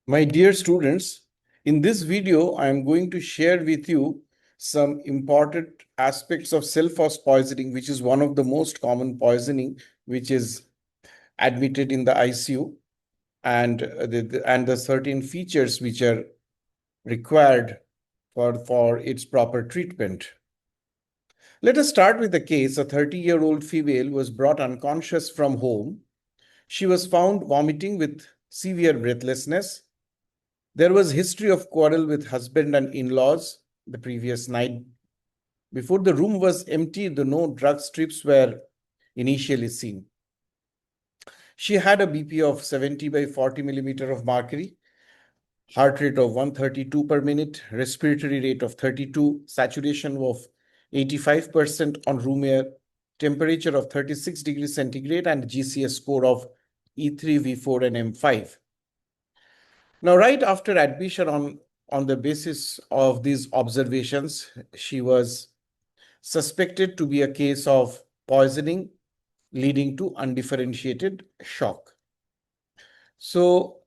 My dear students, in this video, I am going to share with you some important aspects of Celphos poisoning, which is one of the most common poisoning, which is admitted in the ICU, and the certain features which are required for its proper treatment. Let us start with the case. A 30-year-old female was brought unconscious from home. She was found vomiting with severe breathlessness. There was history of quarrel with husband and in-laws the previous night. Before the room was empty, the no drug strips were initially seen. She had a BP of 70 by 40 millimeter of mercury, heart rate of 132 per minute, respiratory rate of 32, saturation of 85% on room air, temperature of 36 degrees centigrade, and GCS score of E3, V4, and M5. Now, right after admission on the basis of these observations, she was suspected to be a case of poisoning leading to undifferentiated shock. So,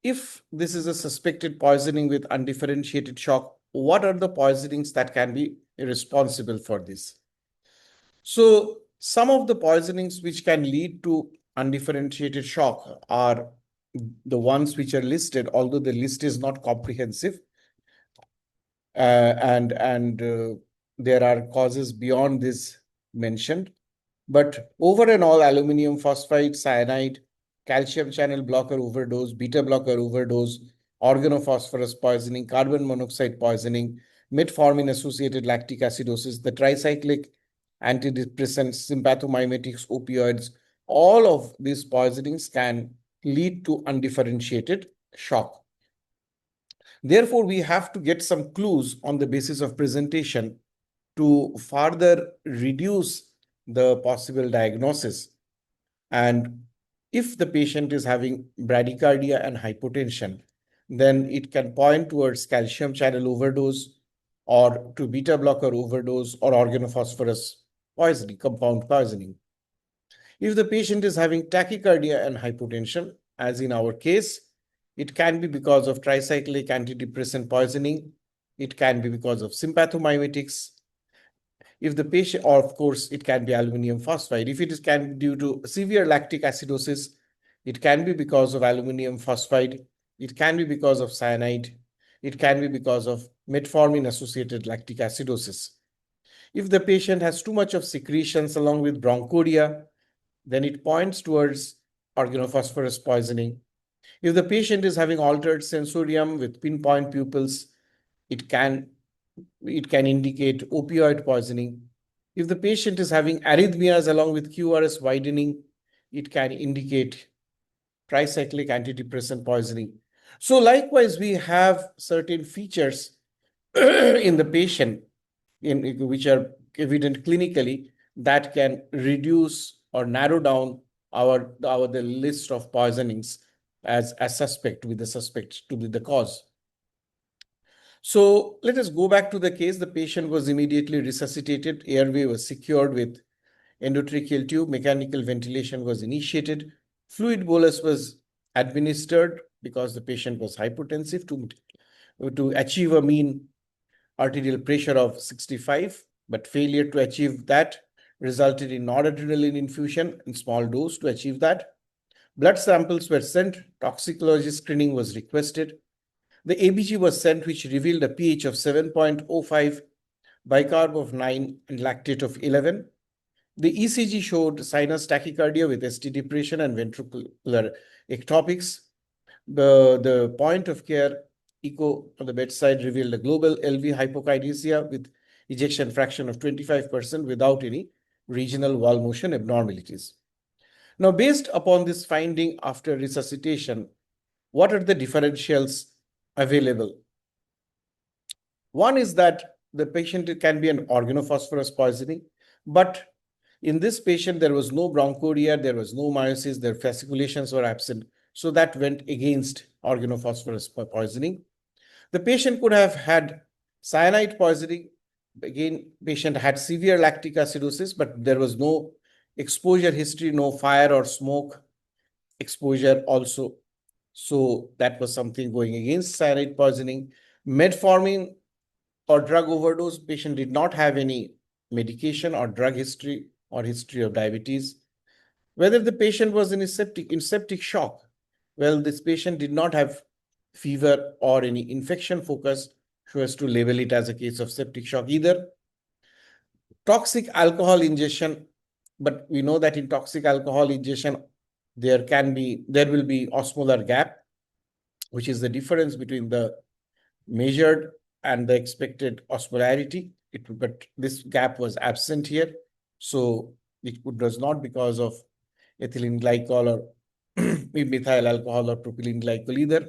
if this is a suspected poisoning with undifferentiated shock, what are the poisonings that can be responsible for this? So, some of the poisonings which can lead to undifferentiated shock are the ones which are listed, although the list is not comprehensive, and there are causes beyond this mentioned. But over and all, aluminum phosphide, cyanide, calcium channel blocker overdose, beta blocker overdose, organophosphorus poisoning, carbon monoxide poisoning, metformin associated lactic acidosis, the tricyclic antidepressants, sympathomimetics, opioids, all of these poisonings can lead to undifferentiated shock. Therefore, we have to get some clues on the basis of presentation to further reduce the possible diagnosis. And if the patient is having bradycardia and hypotension, then it can point towards calcium channel overdose or to beta blocker overdose or organophosphorus poisoning, compound poisoning. If the patient is having tachycardia and hypotension, as in our case, it can be because of tricyclic antidepressant poisoning. It can be because of sympathomimetics. If the patient, or of course, it can be aluminum phosphide. If it can be due to severe lactic acidosis, it can be because of aluminum phosphide. It can be because of cyanide. It can be because of metformin-associated lactic acidosis. If the patient has too much of secretions along with bronchodia, then it points towards organophosphorus poisoning. If the patient is having altered sensorium with pinpoint pupils, it can indicate opioid poisoning. If the patient is having arrhythmias along with QRS widening, it can indicate tricyclic antidepressant poisoning. So likewise, we have certain features in the patient which are evident clinically that can reduce or narrow down the list of poisonings as suspect, with the suspect to be the cause. So let us go back to the case. The patient was immediately resuscitated. Airway was secured with endotracheal tube. Mechanical ventilation was initiated. Fluid bolus was administered because the patient was hypotensive to achieve a mean arterial pressure of 65, but failure to achieve that resulted in noradrenaline infusion in small dose to achieve that. Blood samples were sent. Toxicology screening was requested. The ABG was sent, which revealed a pH of 7.05, bicarb of 9, and lactate of 11. The ECG showed sinus tachycardia with ST depression and ventricular ectopics. The point of care echo on the bedside revealed a global LV hypokinesia with ejection fraction of 25% without any regional wall motion abnormalities. Now, based upon this finding after resuscitation, what are the differentials available? One is that the patient can be an organophosphorus poisoning, but in this patient, there was no bronchodia, there was no meiosis, their fasciculations were absent. So that went against organophosphorus poisoning. The patient could have had cyanide poisoning. Again, patient had severe lactic acidosis, but there was no exposure history, no fire or smoke exposure also. So that was something going against cyanide poisoning. Metformin or drug overdose, patient did not have any medication or drug history or history of diabetes. Whether the patient was in septic shock, well, this patient did not have fever or any infection focus so as to label it as a case of septic shock either. Toxic alcohol ingestion, but we know that in toxic alcohol ingestion, there will be osmolar gap, which is the difference between the measured and the expected osmolarity. But this gap was absent here. So it does not because of ethylene glycol or methyl alcohol or propylene glycol either.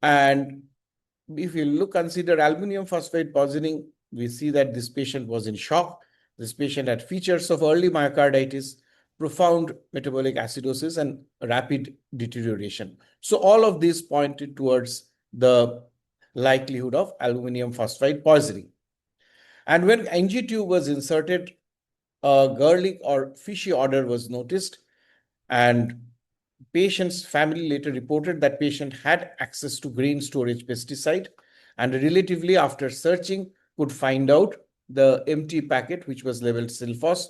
And if you consider aluminum phosphate poisoning, we see that this patient was in shock. This patient had features of early myocarditis, profound metabolic acidosis, and rapid deterioration. So all of these pointed towards the likelihood of aluminum phosphide poisoning. And when NG tube was inserted, a garlic or fishy odor was noticed, and patient's family later reported that patient had access to grain storage pesticide, and relatively after searching could find out the empty packet which was labeled Celphos,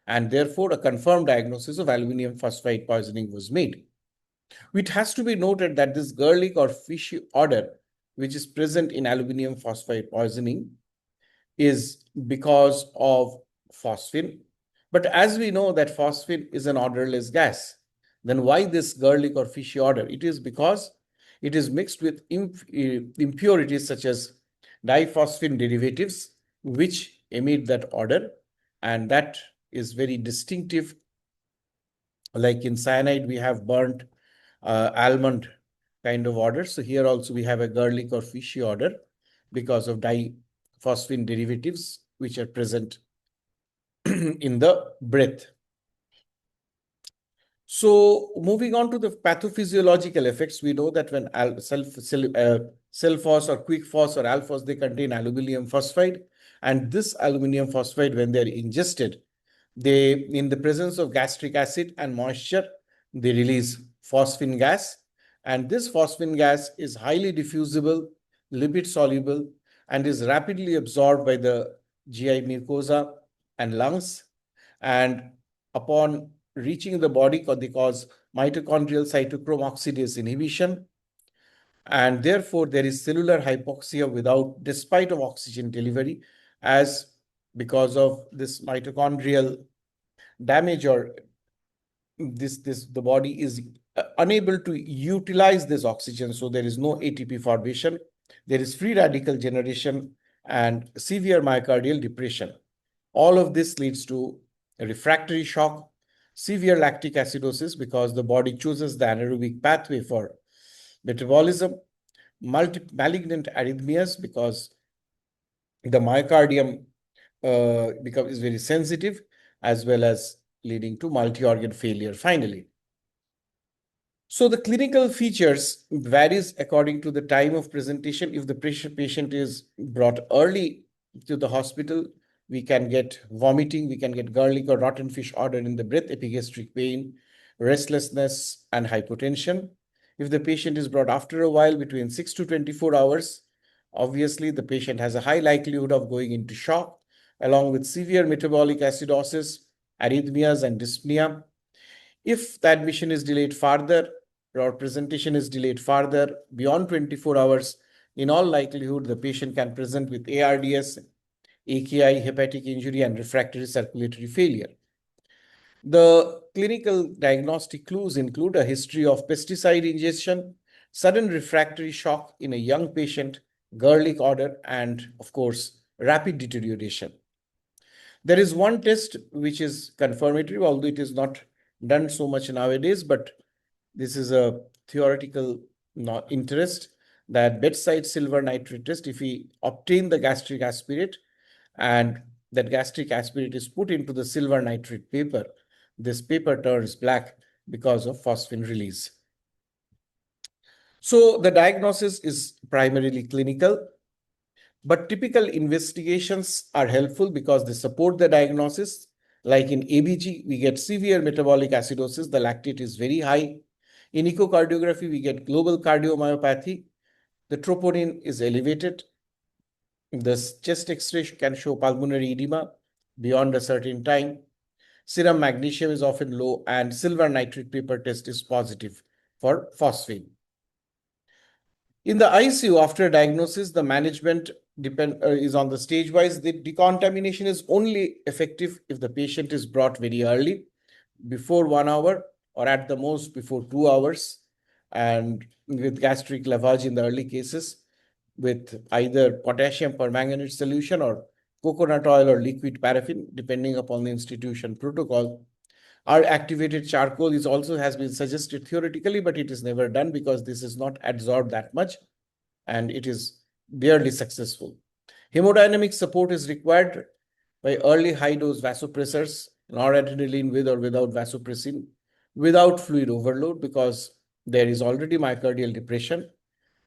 and therefore a confirmed diagnosis of aluminum phosphide poisoning was made. It has to be noted that this garlic or fishy odor which is present in aluminum phosphide poisoning is because of phosphine. But as we know that phosphine is an odorless gas, then why this garlic or fishy odor? It is because it is mixed with impurities such as diphosphine derivatives, which emit that odor, and that is very distinctive. Like in cyanide, we have burnt almond kind of odor. So here also we have a garlic or fishy odor because of diphosphine derivatives which are present in the breath. So moving on to the pathophysiological effects, we know that when Celphos or Quickphos or Alphos, they contain aluminum phosphide, and this aluminum phosphide, when they're ingested, in the presence of gastric acid and moisture, they release phosphine gas, and this phosphine gas is highly diffusible, lipid soluble, and is rapidly absorbed by the GI mucosa and lungs. And upon reaching the body, they cause mitochondrial cytochrome oxidase inhibition, and therefore there is cellular hypoxia despite of oxygen delivery, as because of this mitochondrial damage, or the body is unable to utilize this oxygen, so there is no ATP formation, there is free radical generation and severe myocardial depression. All of this leads to a refractory shock, severe lactic acidosis because the body chooses the anaerobic pathway for metabolism, malignant arrhythmias because the myocardium is very sensitive, as well as leading to multi-organ failure finally. So the clinical features varies according to the time of presentation. If the patient is brought early to the hospital, we can get vomiting, we can get garlic or rotten fish odor in the breath, epigastric pain, restlessness, and hypotension. If the patient is brought after a while, between 6 to 24 hours, obviously the patient has a high likelihood of going into shock, along with severe metabolic acidosis, arrhythmias, and dyspnea. If the admission is delayed further or presentation is delayed further beyond 24 hours, in all likelihood, the patient can present with ARDS, AKI, hepatic injury, and refractory circulatory failure. The clinical diagnostic clues include a history of pesticide ingestion, sudden refractory shock in a young patient, garlic odor, and of course, rapid deterioration. There is one test which is confirmatory, although it is not done so much nowadays, but this is a theoretical interest, that bedside silver nitrate test. If we obtain the gastric aspirate and that gastric aspirate is put into the silver nitrate paper, this paper turns black because of phosphine release. So the diagnosis is primarily clinical, but typical investigations are helpful because they support the diagnosis. Like in ABG, we get severe metabolic acidosis, the lactate is very high. In echocardiography, we get global cardiomyopathy. The troponin is elevated. The chest X-ray can show pulmonary edema beyond a certain time. Serum magnesium is often low, and silver nitrate paper test is positive for phosphine. In the ICU, after diagnosis, the management is on the stage wise. The decontamination is only effective if the patient is brought very early, before 1 hour, or at the most before 2 hours, and with gastric lavage in the early cases, with either potassium permanganate solution or coconut oil or liquid paraffin, depending upon the institution protocol. Our activated charcoal is also has been suggested theoretically, but it is never done because this is not adsorbed that much and it is barely successful. Hemodynamic support is required by early high dose vasopressors, noradrenaline with or without vasopressin, without fluid overload because there is already myocardial depression.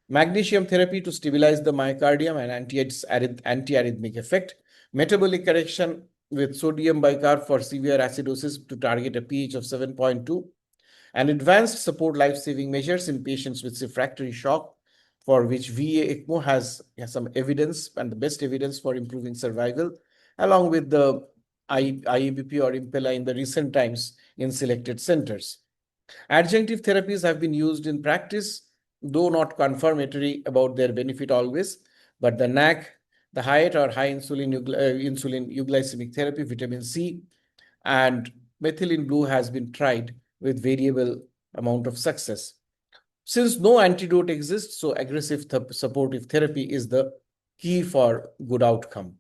Magnesium therapy to stabilize the myocardium and antiarrhythmic effect. Metabolic correction with sodium bicarb for severe acidosis to target a pH of 7.2. And advanced support life-saving measures in patients with refractory shock, for which VA ECMO has some evidence and the best evidence for improving survival, along with the IEBP or Impella in the recent times in selected centers. Adjunctive therapies have been used in practice, though not confirmatory about their benefit always, but the NAC, the HIAT or high insulin euglycemic therapy, vitamin C, and methylene blue has been tried with variable amount of success. Since no antidote exists, so aggressive supportive therapy is the key for good outcome.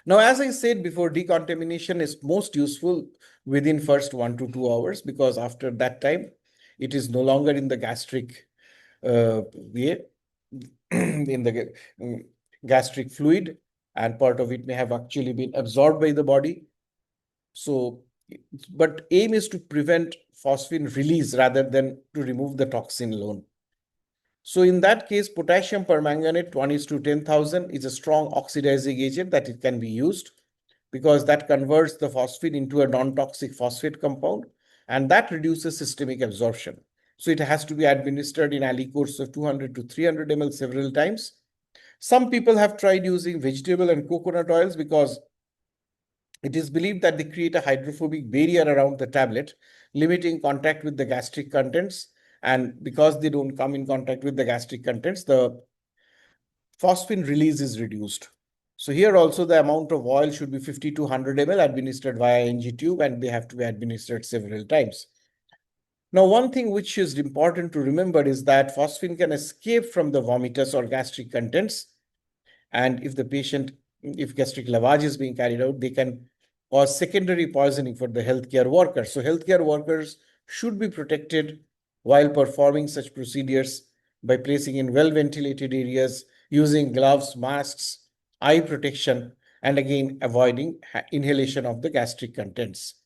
Now, as I said before, decontamination is most useful within first 1 to 2 hours because after that time, it is no longer in the gastric way, in the gastric fluid, and part of it may have actually been absorbed by the body. So, but aim is to prevent phosphine release rather than to remove the toxin alone. So in that case, potassium permanganate 1:10,000 is a strong oxidizing agent that it can be used because that converts the phosphine into a non-toxic phosphate compound and that reduces systemic absorption. So it has to be administered in aliquots of 200 to 300 ml several times. Some people have tried using vegetable and coconut oils because it is believed that they create a hydrophobic barrier around the tablet, limiting contact with the gastric contents. And because they don't come in contact with the gastric contents, the phosphine release is reduced. So here also the amount of oil should be 50 to 100 ml administered via NG tube, and they have to be administered several times. Now, one thing which is important to remember is that phosphine can escape from the vomitus or gastric contents. And if the patient, if gastric lavage is being carried out, they can cause secondary poisoning for the healthcare workers. So healthcare workers should be protected while performing such procedures by placing in well-ventilated areas, using gloves, masks, eye protection, and again, avoiding inhalation of the gastric contents.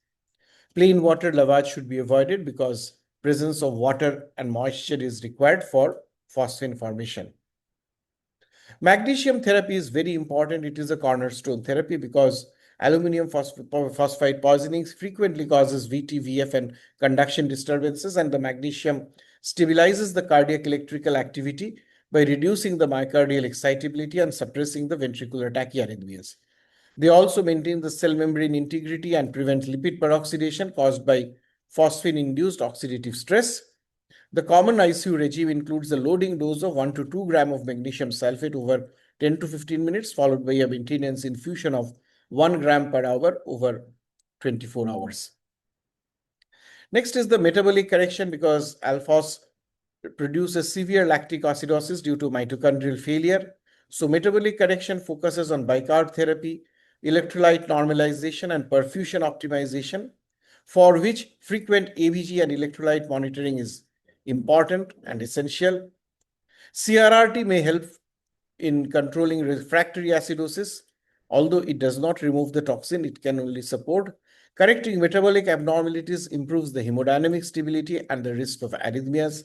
Plain water lavage should be avoided because presence of water and moisture is required for phosphine formation. Magnesium therapy is very important. It is a cornerstone therapy because aluminum phosphide poisonings frequently causes VT, VF, and conduction disturbances, and the magnesium stabilizes the cardiac electrical activity by reducing the myocardial excitability and suppressing the ventricular tachyarrhythmias. They also maintain the cell membrane integrity and prevent lipid peroxidation caused by phosphine-induced oxidative stress. The common ICU regime includes a loading dose of 1 to 2 gram of magnesium sulfate over 10 to 15 minutes, followed by a maintenance infusion of 1 gram per hour over 24 hours. Next is the metabolic correction because Celphos produces severe lactic acidosis due to mitochondrial failure. So metabolic correction focuses on bicarb therapy, electrolyte normalization, and perfusion optimization, for which frequent ABG and electrolyte monitoring is important and essential. CRRT may help in controlling refractory acidosis. Although it does not remove the toxin, it can only support. Correcting metabolic abnormalities improves the hemodynamic stability and the risk of arrhythmias.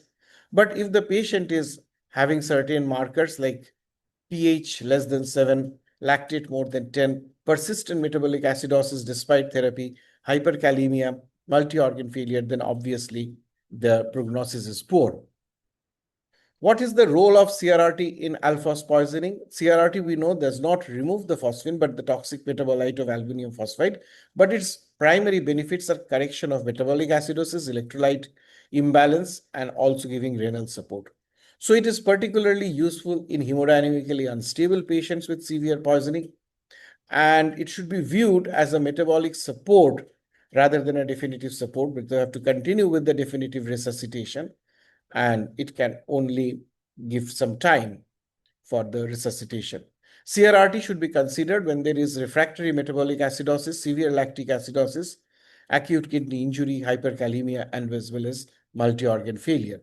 But if the patient is having certain markers like pH less than 7, lactate more than 10, persistent metabolic acidosis despite therapy, hyperkalemia, multi-organ failure, then obviously the prognosis is poor. What is the role of CRRT in alphos poisoning? CRRT, we know, does not remove the phosphine, but the toxic metabolite of aluminium phosphide. But its primary benefits are correction of metabolic acidosis, electrolyte imbalance, and also giving renal support. So it is particularly useful in hemodynamically unstable patients with severe poisoning, and it should be viewed as a metabolic support rather than a definitive support, but they have to continue with the definitive resuscitation, and it can only give some time for the resuscitation. CRRT should be considered when there is refractory metabolic acidosis, severe lactic acidosis, acute kidney injury, hyperkalemia, and as well as multi-organ failure.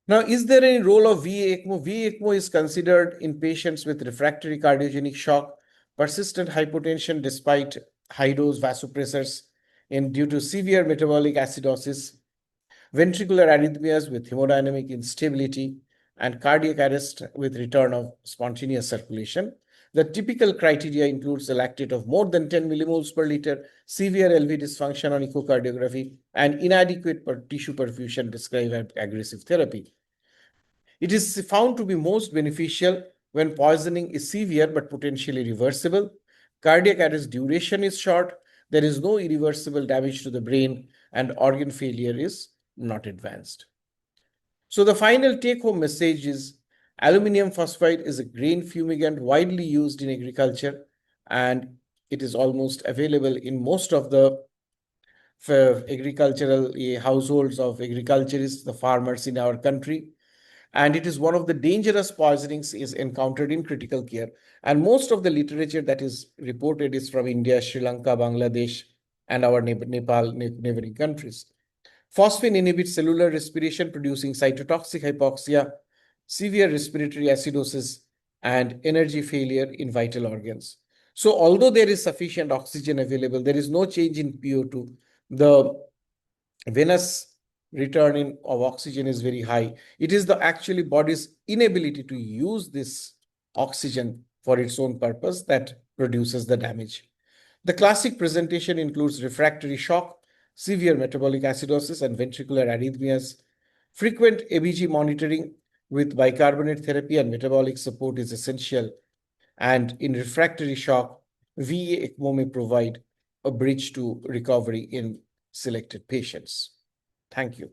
Now, is there any role of VA ECMO? VA ECMO is considered in patients with refractory cardiogenic shock, persistent hypotension despite high-dose vasopressors, and due to severe metabolic acidosis, ventricular arrhythmias with hemodynamic instability, and cardiac arrest with return of spontaneous circulation. The typical criteria includes a lactate of more than 10 millimoles per liter, severe LV dysfunction on echocardiography, and inadequate tissue perfusion described aggressive therapy. It is found to be most beneficial when poisoning is severe but potentially reversible. Cardiac arrest duration is short, there is no irreversible damage to the brain, and organ failure is not advanced. So the final take-home message is aluminum phosphide is a grain fumigant widely used in agriculture, and it is almost available in most of the agricultural households of agriculturists, the farmers in our country. And it is one of the dangerous poisonings is encountered in critical care. And most of the literature that is reported is from India, Sri Lanka, Bangladesh, and our Nepal neighboring countries. Phosphine inhibits cellular respiration, producing cytotoxic hypoxia, severe respiratory acidosis, and energy failure in vital organs. So, although there is sufficient oxygen available, there is no change in PO2. The venous return of oxygen is very high. It is the actually body's inability to use this oxygen for its own purpose that produces the damage. The classic presentation includes refractory shock, severe metabolic acidosis, and ventricular arrhythmias. Frequent ABG monitoring with bicarbonate therapy and metabolic support is essential. And in refractory shock, VA ECMO may provide a bridge to recovery in selected patients. Thank you.